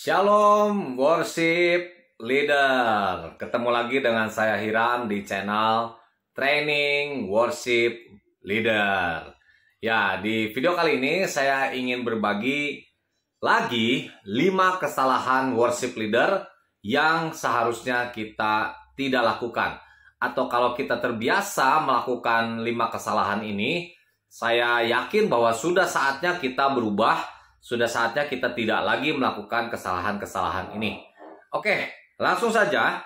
Shalom worship leader. Ketemu lagi dengan saya Hiram di channel Training Worship Leader. Ya, di video kali ini saya ingin berbagi lagi 5 kesalahan worship leader yang seharusnya kita tidak lakukan. Atau kalau kita terbiasa melakukan 5 kesalahan ini, saya yakin bahwa sudah saatnya kita berubah. Sudah saatnya kita tidak lagi melakukan kesalahan-kesalahan ini. Oke, langsung saja.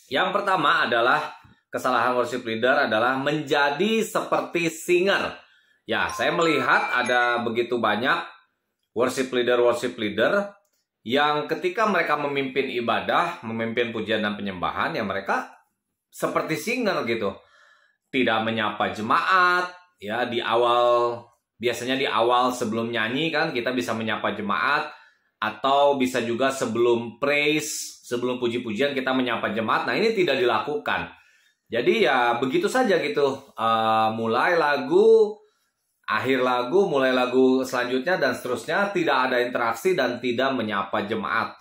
Yang pertama adalah kesalahan worship leader adalah menjadi seperti singer. Ya, saya melihat ada begitu banyak worship leader yang ketika mereka memimpin ibadah, memimpin pujian dan penyembahan, ya mereka seperti singer gitu. Tidak menyapa jemaat, ya biasanya di awal sebelum nyanyi kan kita bisa menyapa jemaat, atau bisa juga sebelum praise, sebelum puji-pujian kita menyapa jemaat. Nah, ini tidak dilakukan. Jadi ya begitu saja gitu. Mulai lagu, akhir lagu, mulai lagu selanjutnya dan seterusnya, tidak ada interaksi dan tidak menyapa jemaat.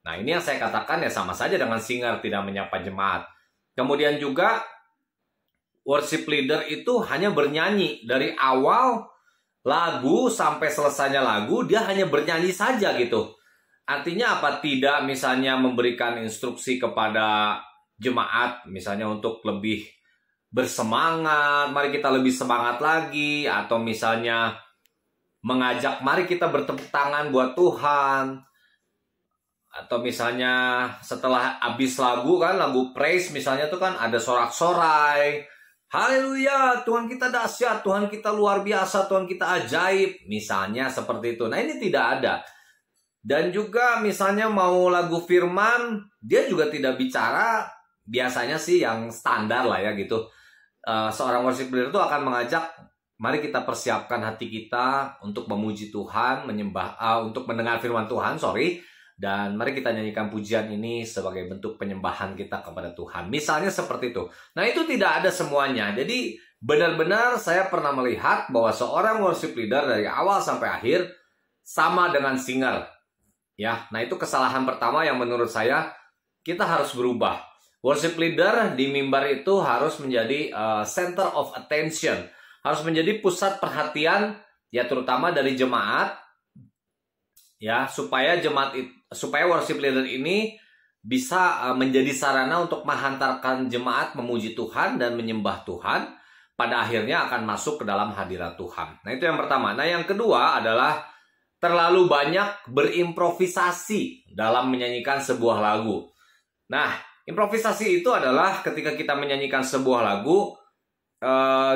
Nah, ini yang saya katakan ya sama saja dengan singer tidak menyapa jemaat. Kemudian juga worship leader itu hanya bernyanyi dari awal lagu sampai selesainya lagu, dia hanya bernyanyi saja gitu. Artinya apa? Tidak misalnya memberikan instruksi kepada jemaat, misalnya untuk lebih bersemangat, mari kita lebih semangat lagi, atau misalnya mengajak mari kita bertepuk tangan buat Tuhan, atau misalnya setelah habis lagu kan, lagu praise misalnya tuh kan ada sorak-sorai, haleluya, Tuhan kita dahsyat, Tuhan kita luar biasa, Tuhan kita ajaib. Misalnya seperti itu. Nah, ini tidak ada. Dan juga misalnya mau lagu firman, dia juga tidak bicara, biasanya sih yang standar lah ya gitu. Seorang worship leader itu akan mengajak, mari kita persiapkan hati kita untuk memuji Tuhan, untuk mendengar firman Tuhan, dan mari kita nyanyikan pujian ini sebagai bentuk penyembahan kita kepada Tuhan. Misalnya seperti itu. Nah, itu tidak ada semuanya. Jadi benar-benar saya pernah melihat bahwa seorang worship leader dari awal sampai akhir sama dengan singer. Ya, nah itu kesalahan pertama yang menurut saya kita harus berubah. Worship leader di mimbar itu harus menjadi center of attention. Harus menjadi pusat perhatian, ya terutama dari jemaat. Ya, supaya worship leader ini bisa menjadi sarana untuk menghantarkan jemaat memuji Tuhan dan menyembah Tuhan, pada akhirnya akan masuk ke dalam hadirat Tuhan. Nah, itu yang pertama. Nah, yang kedua adalah terlalu banyak berimprovisasi dalam menyanyikan sebuah lagu. Nah, improvisasi itu adalah ketika kita menyanyikan sebuah lagu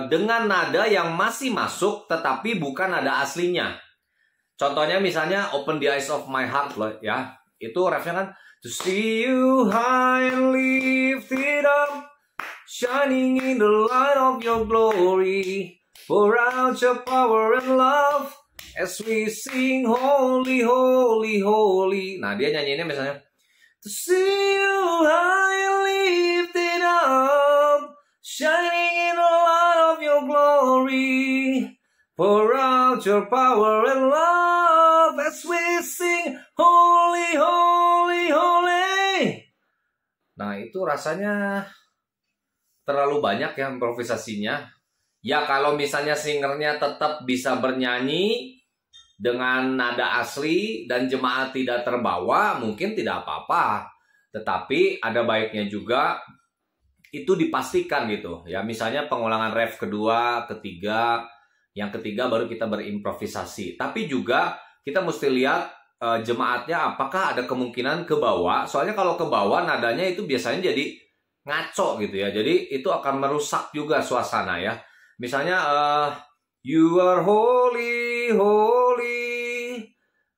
dengan nada yang masih masuk tetapi bukan nada aslinya. Contohnya misalnya Open the Eyes of My Heart loh ya. Itu refnya kan, to see you high and lifted up, shining in the light of your glory, pour out your power and love as we sing holy, holy, holy. Nah, dia nyanyiinnya misalnya, to see you high and lifted up, shining in the light of your glory, pour out your power and love as we sing holy, holy, holy. Nah, itu rasanya terlalu banyak ya improvisasinya. Ya, kalau misalnya singernya tetap bisa bernyanyi dengan nada asli dan jemaat tidak terbawa, mungkin tidak apa-apa. Tetapi ada baiknya juga itu dipastikan gitu. Ya, misalnya pengulangan ref kedua, ketiga, yang ketiga baru kita berimprovisasi. Tapi juga kita mesti lihat jemaatnya apakah ada kemungkinan ke bawah. Soalnya kalau ke bawah nadanya itu biasanya jadi ngaco gitu ya. Jadi itu akan merusak juga suasana ya. Misalnya you are holy, holy,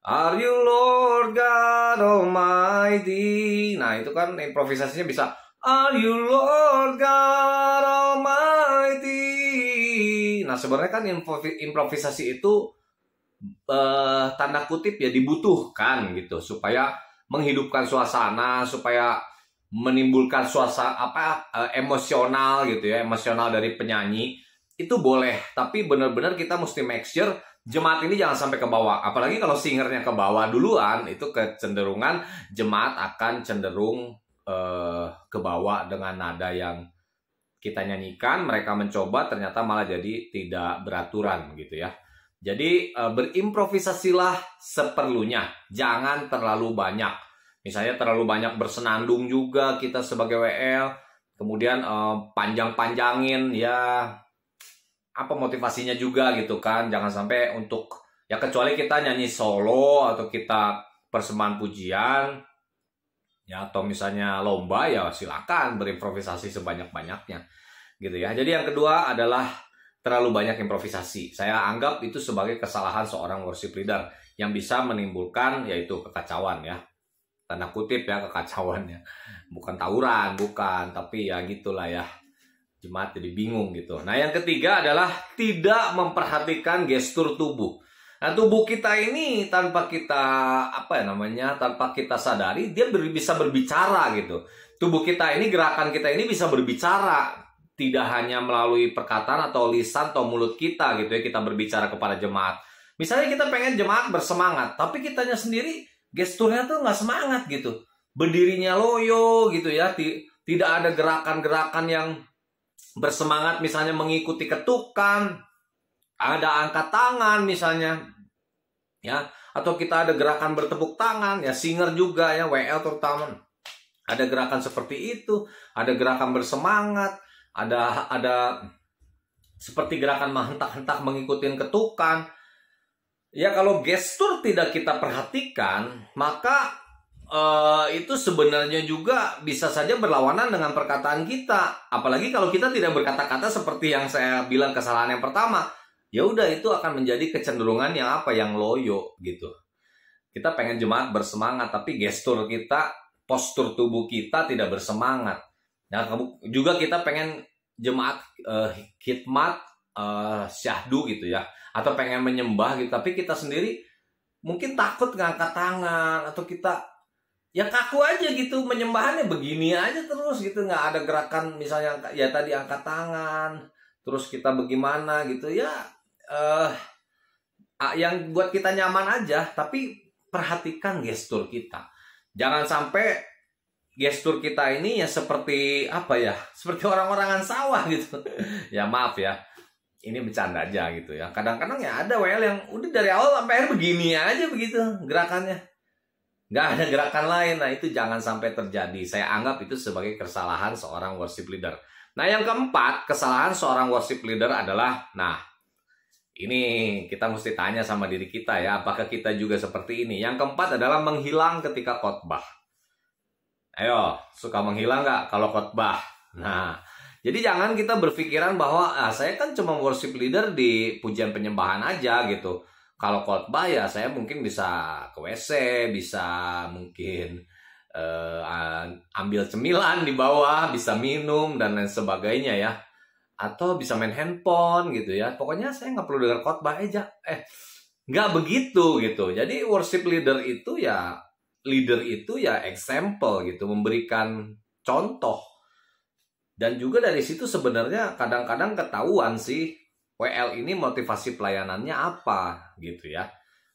are you Lord God Almighty. Nah, itu kan improvisasinya bisa are you Lord God Almighty. Nah, sebenarnya kan improvisasi itu tanda kutip ya dibutuhkan gitu supaya menghidupkan suasana, supaya menimbulkan suasana emosional gitu ya, emosional dari penyanyi. itu boleh, tapi benar-benar kita mesti make sure jemaat ini jangan sampai ke bawah. Apalagi kalau singernya ke bawah duluan, itu kecenderungan jemaat akan cenderung ke bawah dengan nada yang kita nyanyikan. Mereka mencoba, ternyata malah jadi tidak beraturan gitu ya. Jadi berimprovisasilah seperlunya, jangan terlalu banyak. Misalnya terlalu banyak bersenandung juga kita sebagai WL, kemudian panjang-panjangin ya, apa motivasinya juga gitu kan. Jangan sampai untuk, ya kecuali kita nyanyi solo atau kita persembahan pujian ya, atau misalnya lomba, ya silakan berimprovisasi sebanyak-banyaknya gitu ya. Jadi yang kedua adalah terlalu banyak improvisasi. Saya anggap itu sebagai kesalahan seorang worship leader yang bisa menimbulkan yaitu kekacauan ya. Tanda kutip ya, kekacauannya. Bukan tawuran, bukan, tapi ya gitulah ya. Jemaat jadi bingung gitu. Nah, yang ketiga adalah tidak memperhatikan gestur tubuh. Nah, tubuh kita ini tanpa kita tanpa kita sadari, dia bisa berbicara gitu. Tubuh kita ini, gerakan kita ini bisa berbicara, tidak hanya melalui perkataan atau lisan atau mulut kita gitu ya, kita berbicara kepada jemaat. Misalnya kita pengen jemaat bersemangat, tapi kitanya sendiri gesturnya tuh nggak semangat gitu. Berdirinya loyo gitu ya, tidak ada gerakan-gerakan yang bersemangat, misalnya mengikuti ketukan, ada angkat tangan misalnya ya, atau kita ada gerakan bertepuk tangan ya, singer juga ya, WL terutama ada gerakan seperti itu, ada gerakan bersemangat, ada seperti gerakan menghentak-hentak mengikuti ketukan ya. Kalau gestur tidak kita perhatikan, maka itu sebenarnya juga bisa saja berlawanan dengan perkataan kita. Apalagi kalau kita tidak berkata-kata seperti yang saya bilang kesalahan yang pertama, ya udah itu akan menjadi kecenderungan yang loyo gitu. Kita pengen jemaat bersemangat, tapi gestur kita, postur tubuh kita tidak bersemangat. Nah, juga kita pengen jemaat khidmat syahdu gitu ya, atau pengen menyembah gitu, tapi kita sendiri mungkin takut ngangkat tangan, atau kita ya kaku aja gitu, menyembahannya begini aja terus gitu, nggak ada gerakan misalnya ya tadi angkat tangan, terus kita bagaimana gitu ya, yang buat kita nyaman aja. Tapi perhatikan gestur kita, jangan sampai gestur kita ini ya seperti seperti orang-orangan sawah gitu. Ya maaf ya, ini bercanda aja gitu ya. Kadang-kadang ya ada WL yang udah dari awal sampai akhir begini aja begitu gerakannya, nggak ada gerakan lain. Nah, itu jangan sampai terjadi. Saya anggap itu sebagai kesalahan seorang worship leader. Nah, yang keempat, kesalahan seorang worship leader adalah, nah, ini kita mesti tanya sama diri kita ya, apakah kita juga seperti ini? Yang keempat adalah menghilang ketika khotbah. Ayo, suka menghilang nggak kalau khotbah? Nah, jadi jangan kita berpikiran bahwa saya kan cuma worship leader di pujian penyembahan aja gitu. Kalau khotbah ya saya mungkin bisa ke WC, bisa mungkin ambil cemilan di bawah, bisa minum dan lain sebagainya ya. Atau bisa main handphone gitu ya. Pokoknya saya nggak perlu dengar khotbah aja. Nggak begitu gitu. Jadi worship leader itu ya example gitu, memberikan contoh. Dan juga dari situ sebenarnya kadang-kadang ketahuan sih WL ini motivasi pelayanannya apa gitu ya.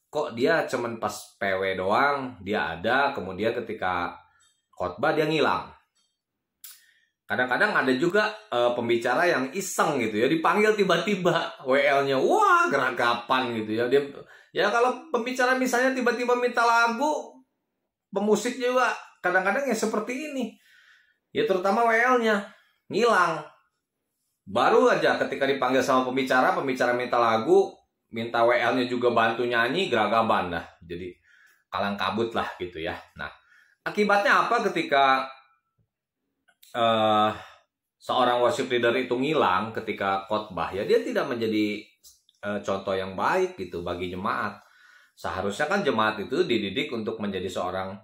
Kok dia cuman pas PW doang dia ada, kemudian ketika khotbah dia ngilang. Kadang-kadang ada juga pembicara yang iseng gitu ya, dipanggil tiba-tiba WL-nya, wah geragapan gitu ya. Dia ya kalau pembicara misalnya tiba-tiba minta lagu, pemusik juga kadang-kadang ya seperti ini. Ya terutama WL-nya ngilang. Baru aja ketika dipanggil sama pembicara minta lagu, minta WL-nya juga bantu nyanyi, geragaban dah. Jadi kalang kabut lah gitu ya. Nah, akibatnya apa ketika seorang worship leader itu ngilang ketika khotbah? Ya dia tidak menjadi contoh yang baik gitu bagi jemaat. Seharusnya kan jemaat itu dididik untuk menjadi seorang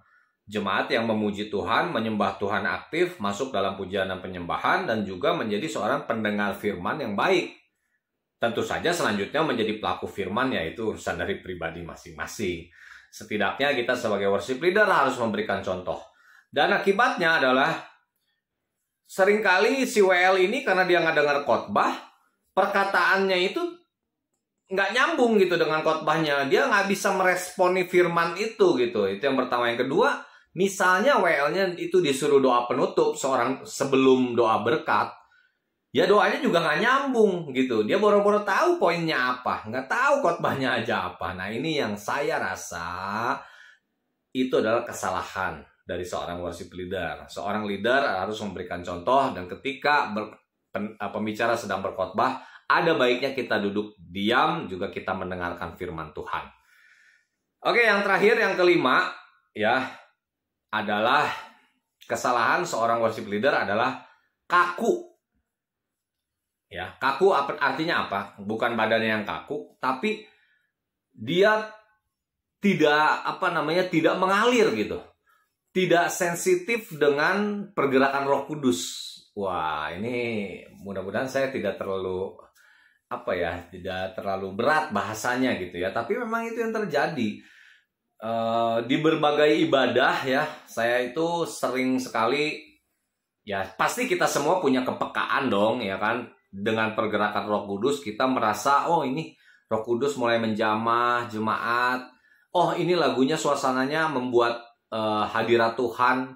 jemaat yang memuji Tuhan, menyembah Tuhan aktif, masuk dalam pujian dan penyembahan, dan juga menjadi seorang pendengar firman yang baik. Tentu saja selanjutnya menjadi pelaku firman, yaitu urusan dari pribadi masing-masing. Setidaknya kita sebagai worship leader harus memberikan contoh. Dan akibatnya adalah seringkali si WL ini karena dia nggak dengar khotbah, perkataannya itu nggak nyambung gitu dengan khotbahnya. Dia nggak bisa meresponi firman itu gitu. Itu yang pertama. Yang kedua, misalnya WL-nya itu disuruh doa penutup seorang sebelum doa berkat, ya doanya juga nggak nyambung gitu. Dia boro-boro tahu poinnya apa, nggak tahu khotbahnya aja apa. Nah, ini yang saya rasa itu adalah kesalahan dari seorang worship leader. Seorang leader harus memberikan contoh, dan ketika pembicara sedang berkhotbah, ada baiknya kita duduk diam, juga kita mendengarkan firman Tuhan. Oke, yang terakhir, yang kelima, ya, adalah kesalahan seorang worship leader adalah kaku. Ya, kaku artinya apa? Bukan badannya yang kaku, tapi dia tidak mengalir gitu. Tidak sensitif dengan pergerakan Roh Kudus. Wah, ini mudah-mudahan saya tidak terlalu tidak terlalu berat bahasanya gitu ya. Tapi memang itu yang terjadi. Di berbagai ibadah ya, saya itu sering sekali, ya pasti kita semua punya kepekaan dong ya kan, dengan pergerakan Roh Kudus. Kita merasa, oh ini Roh Kudus mulai menjamah jemaat, oh ini lagunya, suasananya membuat hadirat Tuhan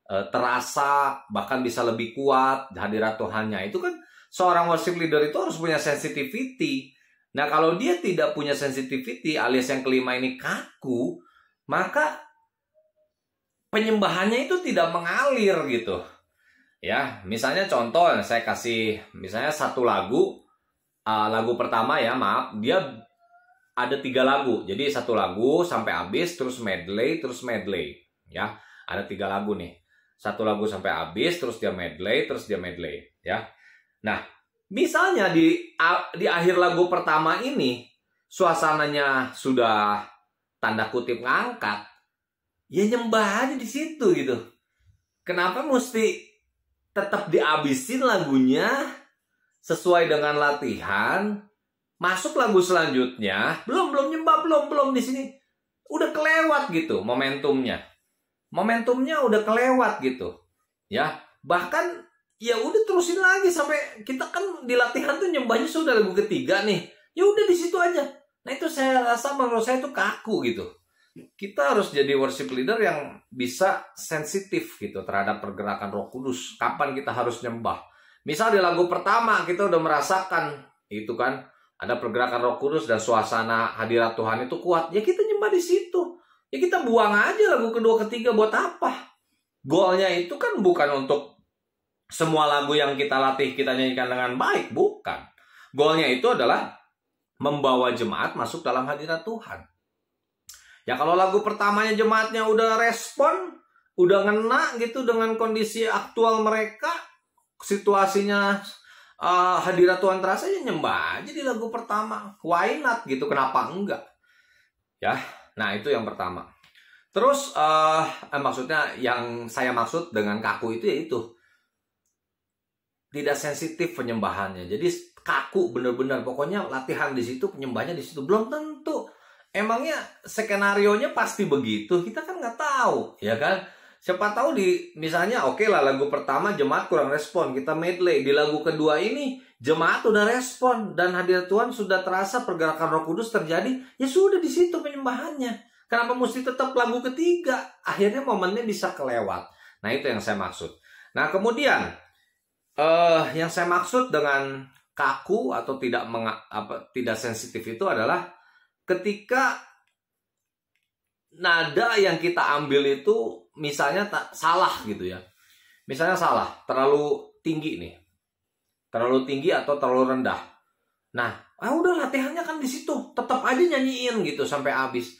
terasa, bahkan bisa lebih kuat hadirat Tuhannya. Itu kan seorang worship leader itu harus punya sensitivity. Nah, kalau dia tidak punya sensitivity, alias yang kelima ini kaku, maka penyembahannya itu tidak mengalir gitu. Ya, misalnya contoh, saya kasih misalnya satu lagu, lagu pertama ya, maaf, dia ada 3 lagu. Jadi satu lagu sampai habis, terus medley, ya. Ada 3 lagu nih. Satu lagu sampai habis, terus dia medley, ya. Nah, misalnya di akhir lagu pertama ini, suasananya sudah tanda kutip ngangkat, ya nyembah aja di situ gitu. Kenapa mesti tetap dihabisin lagunya sesuai dengan latihan, masuk lagu selanjutnya, belum nyembah, belum di sini udah kelewat gitu momentumnya udah kelewat gitu ya. Bahkan ya udah terusin lagi sampai kita kan di latihan tuh nyembahnya sudah lagu ketiga nih, ya udah di situ aja. Nah, itu saya rasa, menurut saya itu kaku gitu. Kita harus jadi worship leader yang bisa sensitif gitu terhadap pergerakan Roh Kudus. Kapan kita harus nyembah? Misal di lagu pertama kita udah merasakan itu kan, ada pergerakan Roh Kudus dan suasana hadirat Tuhan itu kuat, ya kita nyembah di situ. Ya kita buang aja lagu kedua, ketiga, buat apa? Goalnya itu kan bukan untuk semua lagu yang kita latih kita nyanyikan dengan baik, bukan. Goalnya itu adalah membawa jemaat masuk dalam hadirat Tuhan. Ya kalau lagu pertamanya jemaatnya udah respon, udah ngena gitu dengan kondisi aktual mereka, situasinya hadirat Tuhan terasa, ya nyembah aja di lagu pertama. Why not gitu, kenapa enggak? Ya, nah itu yang pertama. Terus maksudnya yang saya maksud dengan kaku itu, yaitu tidak sensitif penyembahannya. Jadi kaku bener-bener, pokoknya latihan di situ, penyembahnya di situ. Belum tentu. Emangnya skenarionya pasti begitu? Kita kan nggak tahu, ya kan? Siapa tahu misalnya oke lah lagu pertama jemaat kurang respon, kita medley. Di lagu kedua ini jemaat udah respon dan hadirat Tuhan sudah terasa, pergerakan Roh Kudus terjadi. Ya sudah di situ penyembahannya. Kenapa mesti tetap lagu ketiga? Akhirnya momennya bisa kelewat. Nah, itu yang saya maksud. Nah, kemudian yang saya maksud dengan kaku atau tidak sensitif itu adalah ketika nada yang kita ambil itu misalnya salah gitu ya. Misalnya salah, terlalu tinggi nih. Terlalu tinggi atau terlalu rendah. Nah, udah latihannya kan di situ. Tetap aja nyanyiin gitu sampai habis.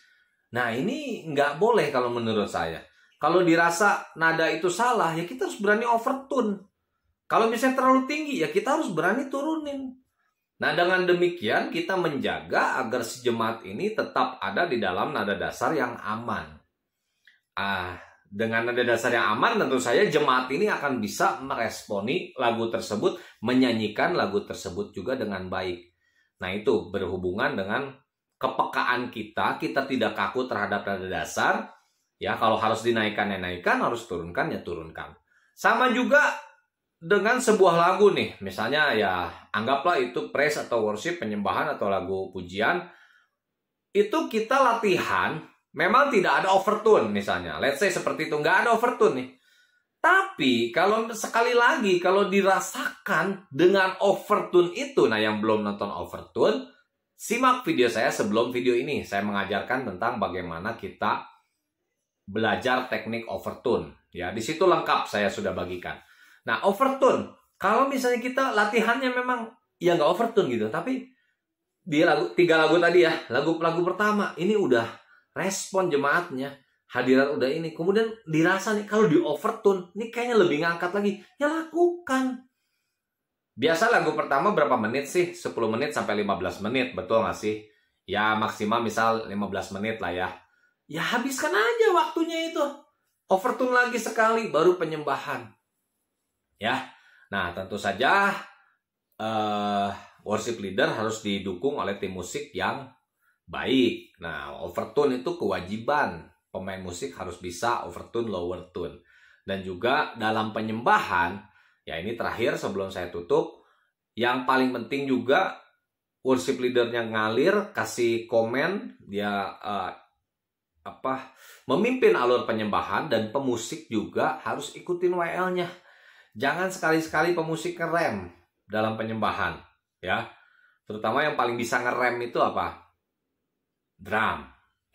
Nah, ini nggak boleh kalau menurut saya. Kalau dirasa nada itu salah, ya kita harus berani overtune. Kalau misalnya terlalu tinggi, ya kita harus berani turunin. Nah, dengan demikian kita menjaga agar si jemaat ini tetap ada di dalam nada dasar yang aman. Dengan nada dasar yang aman, tentu saja jemaat ini akan bisa meresponi lagu tersebut, menyanyikan lagu tersebut juga dengan baik. Nah, itu berhubungan dengan kepekaan kita tidak kaku terhadap nada dasar. Ya, kalau harus dinaikkan, ya naikkan, harus turunkan, ya turunkan. Sama juga dengan sebuah lagu nih, misalnya ya anggaplah itu praise atau worship, penyembahan atau lagu pujian, itu kita latihan, memang tidak ada overtune misalnya. Let's say seperti itu, nggak ada overtune nih. Tapi kalau sekali lagi, kalau dirasakan dengan overtune itu, nah yang belum nonton overtune, simak video saya sebelum video ini. Saya mengajarkan tentang bagaimana kita belajar teknik overtune. Ya, di situ lengkap saya sudah bagikan. Nah, overtune, kalau misalnya kita latihannya memang ya nggak overtune gitu, tapi di tiga lagu tadi ya, lagu pertama ini udah respon jemaatnya, hadirat udah ini, kemudian dirasa nih kalau di overtune, ini kayaknya lebih ngangkat lagi, ya lakukan. Biasa lagu pertama berapa menit sih? 10 menit sampai 15 menit, betul nggak sih? Ya maksimal misal 15 menit lah ya. Ya habiskan aja waktunya itu. Overtune lagi sekali, baru penyembahan. Ya, nah tentu saja worship leader harus didukung oleh tim musik yang baik. Nah, overtune itu kewajiban. Pemain musik harus bisa overtune, lower tune. Dan juga dalam penyembahan, ya ini terakhir sebelum saya tutup, yang paling penting juga worship leadernya ngalir, kasih komen, dia memimpin alur penyembahan, dan pemusik juga harus ikutin WL-nya. Jangan sekali-sekali pemusik ngerem dalam penyembahan, ya. Terutama yang paling bisa ngerem itu apa? Drum,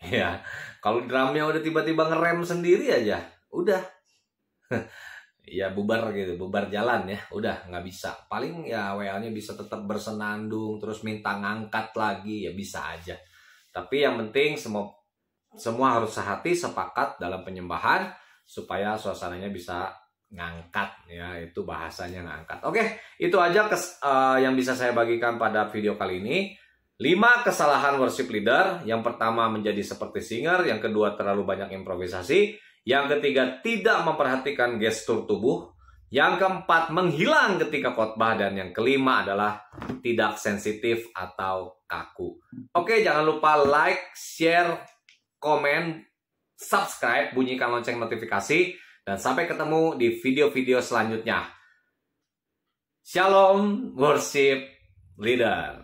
ya. Kalau drumnya udah tiba-tiba ngerem sendiri aja, udah, ya bubar gitu, bubar jalan ya, udah nggak bisa. Paling ya WL-nya bisa tetap bersenandung, terus minta ngangkat lagi, ya bisa aja. Tapi yang penting semua harus sehati, sepakat dalam penyembahan supaya suasananya bisa ngangkat, ya itu bahasanya ngangkat. Oke, itu aja yang bisa saya bagikan pada video kali ini. 5 kesalahan worship leader. Yang pertama menjadi seperti singer, yang kedua terlalu banyak improvisasi, yang ketiga tidak memperhatikan gestur tubuh, yang keempat menghilang ketika khotbah, dan yang kelima adalah tidak sensitif atau kaku. Oke, jangan lupa like, share, komen, subscribe, bunyikan lonceng notifikasi. Dan sampai ketemu di video-video selanjutnya. Shalom, worship leader.